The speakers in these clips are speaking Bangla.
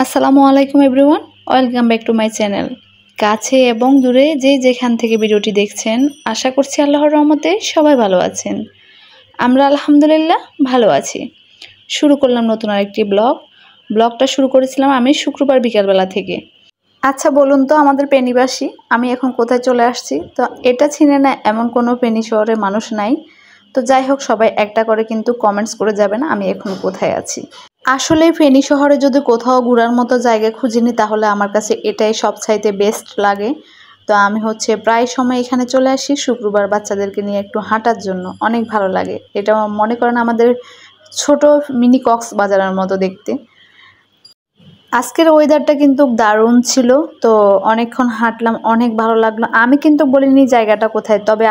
আসসালামু আলাইকুম everyone, welcome back to my channel. কাছে এবং দূরে যে যেখান থেকে ভিডিওটি দেখছেন, আশা করছি আল্লাহর রহমতে সবাই ভালো আছেন। আমরা আলহামদুলিল্লাহ ভালো আছি। শুরু করলাম নতুন আরেকটি ব্লগটা শুরু করেছিলাম আমি শুক্রবার বিকালবেলা থেকে। আচ্ছা বলুন তো আমাদের পেনিবাসী, আমি এখন কোথায় চলে আসছি? তো এটা চিনে না এমন কোনো পেনি শহরে মানুষ নাই। তো যাই হোক, সবাই একটা করে কিন্তু কমেন্টস করে যাবেন আমি এখন কোথায় আছি। আসলে ফেনী শহরে যদি কোথাও ঘোরার মতো জায়গা খুঁজিনি, তাহলে আমার কাছে এটাই সবচাইতে বেস্ট লাগে। তো আমি প্রায় সময় এখানে চলে আসি শুক্রবার বাচ্চাদেরকে নিয়ে একটু হাঁটার জন্য। অনেক ভালো লাগে। এটা মনে করেন আমাদের ছোট মিনি কক্সবাজারের মতো দেখতে। আজকের ওয়েদারটা কিন্তু দারুণ ছিল। তো অনেকক্ষণ হাঁটলাম, অনেক ভালো লাগলো। আমি কিন্তু বলিনি জায়গাটা কোথায়, তবে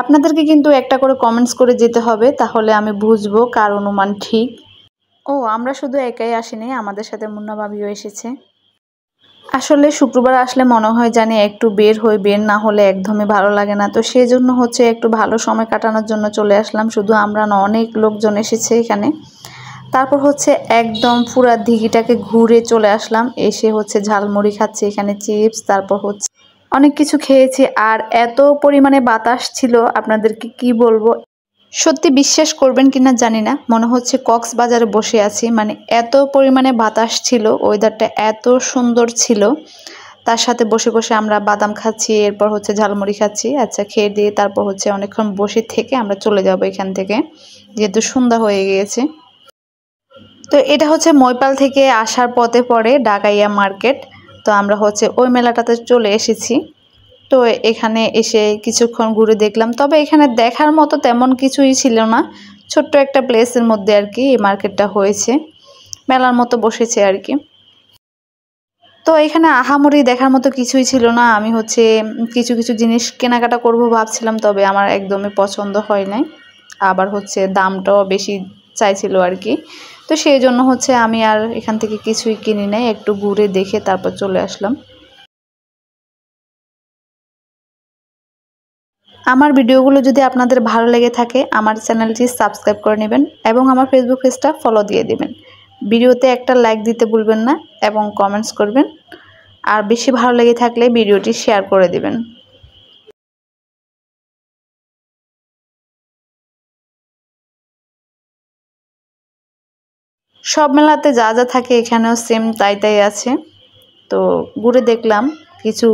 আপনাদেরকে কিন্তু একটা করে কমেন্টস করে যেতে হবে, তাহলে আমি বুঝবো কার অনুমান ঠিক। ও, আমরা শুধু একাই আসিনি, আমাদের সাথে মুন্না ভাবিও এসেছে। আসলে শুক্রবার আসলে মনে হয় জানি একটু বের না হলে একদমই ভালো লাগে না। তো সেজন্য একটু ভালো সময় কাটানোর জন্য চলে আসলাম। শুধু আমরা না, অনেক লোকজন এসেছে এখানে। তারপর একদম পুরা দিঘিটাকে ঘুরে চলে আসলাম। এসে ঝালমুড়ি খাচ্ছি, এখানে চিপস, তারপর অনেক কিছু খেয়েছি। আর এত পরিমাণে বাতাস ছিল, আপনাদেরকে কি বলবো। সত্যি বিশ্বাস করবেন কিনা জানি না, মনে হচ্ছে কক্সবাজারে বসে আছি। মানে এত পরিমাণে বাতাস ছিল, ওয়েদারটা এত সুন্দর ছিল। তার সাথে বসে বসে আমরা বাদাম খাচ্ছি, এরপর ঝালমুড়ি খাচ্ছি। আচ্ছা, খেয়ে দিয়ে তারপর অনেকক্ষণ বসে থেকে আমরা চলে যাব এখান থেকে, যেহেতু সন্ধ্যা হয়ে গিয়েছে। তো এটা ময়পাল থেকে আসার পথে পড়ে ডাকাইয়া মার্কেট। তো আমরা ওই মেলাটাতে চলে এসেছি। তো এখানে এসে কিছুক্ষণ ঘুরে দেখলাম, তবে এখানে দেখার মতো তেমন কিছুই ছিল না। ছোট্ট একটা প্লেসের মধ্যে আর কি এই মার্কেটটা হয়েছে, মেলার মতো বসেছে আর কি। তো এখানে আহামরি দেখার মতো কিছুই ছিল না। আমি কিছু কিছু জিনিস কেনাকাটা করব ভাবছিলাম, তবে আমার একদমই পছন্দ হয় নাই। আবার দামটাও বেশি চাইছিল আর কি। তো সেই জন্য আমি আর এখান থেকে কিছুই কিনি নাই, একটু ঘুরে দেখে তারপর চলে আসলাম। আমার ভিডিওগুলো যদি আপনাদের ভালো লেগে থাকে, আমার চ্যানেলটি সাবস্ক্রাইব করে নেবেন এবং আমার ফেসবুক পেজটা ফলো দিয়ে দিবেন। ভিডিওতে একটা লাইক দিতে ভুলবেন না এবং কমেন্টস করবেন। আর বেশি ভালো লেগে থাকলে ভিডিওটি শেয়ার করে দিবেন। সব মেলাতে যা যা থাকে এখানেও সেম তাই তাই আছে। তো ঘুরে দেখলাম কিছু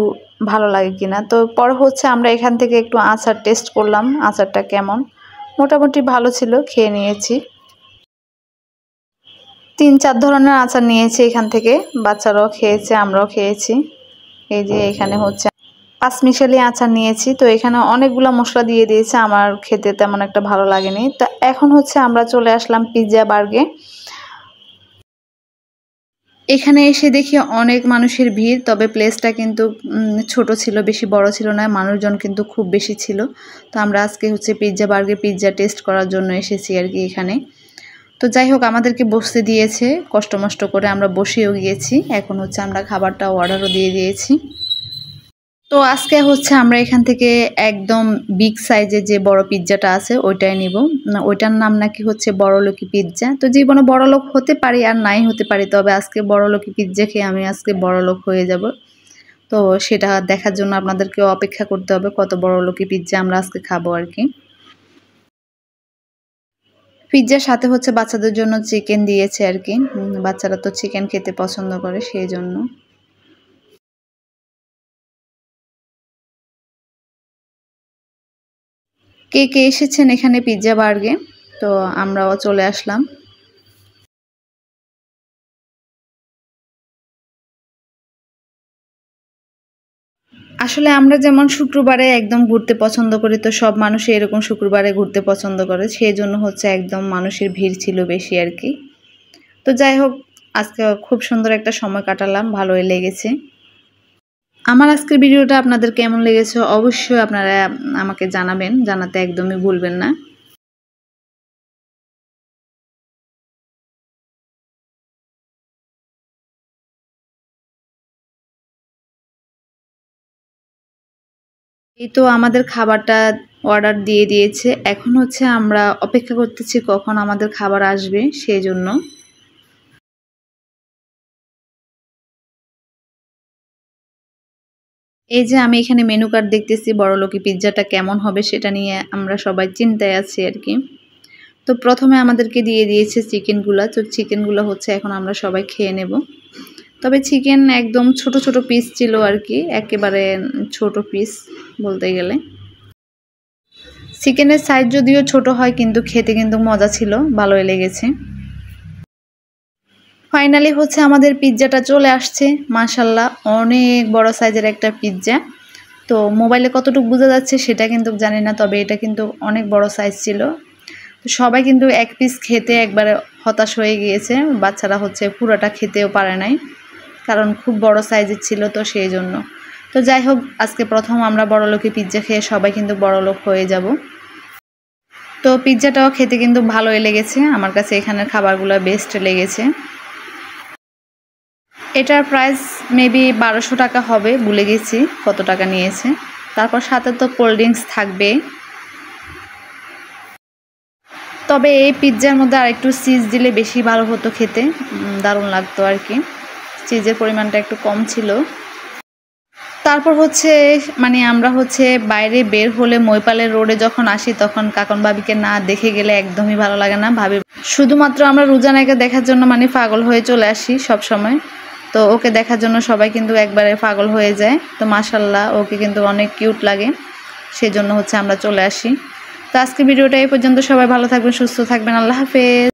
ভালো লাগে কিনা। তো পরে আমরা এখান থেকে একটু আচার টেস্ট করলাম, আচারটা কেমন। মোটামুটি ভালো ছিল, খেয়ে নিয়েছি। 3-4 ধরনের আচার নিয়েছি এখান থেকে, বাচ্চারাও খেয়েছে, আমরাও খেয়েছি। এই যে এখানে পাঁচমিশালি আচার নিয়েছি। তো এখানে অনেকগুলো মশলা দিয়ে দিয়েছে, আমার খেতে তেমন একটা ভালো লাগেনি। তো এখন আমরা চলে আসলাম পিৎজা বার্গে। এখানে এসে দেখি অনেক মানুষের ভিড়, তবে প্লেসটা কিন্তু ছোট ছিল, বেশি বড় ছিল না, মানুষজন কিন্তু খুব বেশি ছিল। তো আমরা আজকে পিৎজা বার্গে পিৎজা টেস্ট করার জন্য এসেছি আর কি এখানে। তো যাই হোক, আমাদেরকে বসতে দিয়েছে, কষ্ট মষ্ট করে আমরা বসেও গিয়েছি। এখন আমরা খাবারটা অর্ডারও দিয়ে দিয়েছি। তো আজকে আমরা এখান থেকে একদম বিগ সাইজের যে বড় পিৎজাটা আছে ওইটাই নিব। ওইটার নাম নাকি বড়লোকি পিৎজা। তো জীবনে বড়লোক হতে পারি আর নাই হতে পারি, তবে আজকে বড়লোকি পিৎজা খেয়ে আমি আজকে বড়লোক হয়ে যাব। তো সেটা দেখার জন্য আপনাদেরকেও অপেক্ষা করতে হবে কত বড়লোকি পিৎজা আমরা আজকে খাবো আর কি। পিৎজার সাথে বাচ্চাদের জন্য চিকেন দিয়েছে আর কি। বাচ্চারা তো চিকেন খেতে পছন্দ করে, সেই জন্য। কে কে এসেছেন এখানে পিৎজা বার্গে? তো আমরাও চলে আসলাম। আসলে আমরা যেমন শুক্রবারে একদম ঘুরতে পছন্দ করি, তো সব মানুষই এরকম শুক্রবারে ঘুরতে পছন্দ করে, সেই জন্য একদম মানুষের ভিড় ছিল বেশি আর কি। তো যাই হোক, আজকে খুব সুন্দর একটা সময় কাটালাম, ভালোই লেগেছে। আমার আজকের ভিডিওটা আপনাদের কেমন লেগেছে অবশ্যই আপনারা আমাকে জানাবেন, জানাতে একদমই ভুলবেন না। এই তো আমাদের খাবারটা অর্ডার দিয়ে দিয়েছে। এখন আমরা অপেক্ষা করতেছি কখন আমাদের খাবার আসবে, সেই জন্য। এই যে আমি এখানে মেনু কার্ড দেখতেছি, বড়লোকি পিৎজাটা কেমন হবে সেটা নিয়ে আমরা সবাই চিন্তায় আছি আর কি। তো প্রথমে আমাদেরকে দিয়ে দিয়েছে চিকেনগুলো, তো চিকেনগুলো হচ্ছে এখন আমরা সবাই খেয়ে নেব। তবে চিকেন একদম ছোট ছোট পিস ছিল আর কি, একেবারে ছোট পিস বলতে গেলে। চিকেনের সাইজ যদিও ছোট হয় কিন্তু খেতে কিন্তু মজা ছিল, ভালোই লেগেছে। ফাইনালি হচ্ছে আমাদের পিৎজাটা চলে আসছে, মাশাআল্লাহ অনেক বড় সাইজের একটা পিৎজা। তো মোবাইলে কতটুকু বোঝা যাচ্ছে সেটা কিন্তু জানি না, তবে এটা কিন্তু অনেক বড় সাইজ ছিল। তো সবাই কিন্তু এক পিস খেতে একবারে হতাশ হয়ে গিয়েছে, বাচ্চারা হচ্ছে পুরোটা খেতেও পারে নাই, কারণ খুব বড় সাইজের ছিল তো সেই জন্য। তো যাই হোক, আজকে প্রথম আমরা বড়লোকি পিৎজা খেয়ে সবাই কিন্তু বড়লোক হয়ে যাব। তো পিৎজাটাও খেতে কিন্তু ভালোই লেগেছে, আমার কাছে এখানের খাবারগুলো বেস্ট লেগেছে। এটার প্রাইস মেবি 1200 টাকা হবে, ভুলে গেছি কত টাকা নিয়েছে। তারপর সাথে তো কোল্ড ড্রিঙ্কস থাকবে। তবে এই পিৎজার মধ্যে আর একটু চিজ দিলে বেশি ভালো হতো, খেতে দারুণ লাগতো আর কি। চিজের পরিমাণটা একটু কম ছিল। তারপর হচ্ছে মানে আমরা হচ্ছে বাইরে বের হলে মৈপালের রোডে যখন আসি তখন কাকন ভাবিকে না দেখে গেলে একদমই ভালো লাগে না। ভাবি শুধুমাত্র আমরা রুজানাকে দেখার জন্য মানে পাগল হয়ে চলে আসি সব সময়। তো ওকে দেখার জন্য সবাই কিন্তু একবারে পাগল হয়ে যায়। তো মাশাআল্লাহ ওকে কিন্তু অনেক কিউট লাগে, সেজন্য হচ্ছে আমরা চলে আসি। তো আজকে ভিডিওটা এই পর্যন্ত। সবাই ভালো থাকবেন, সুস্থ থাকবেন, আল্লাহ হাফেজ।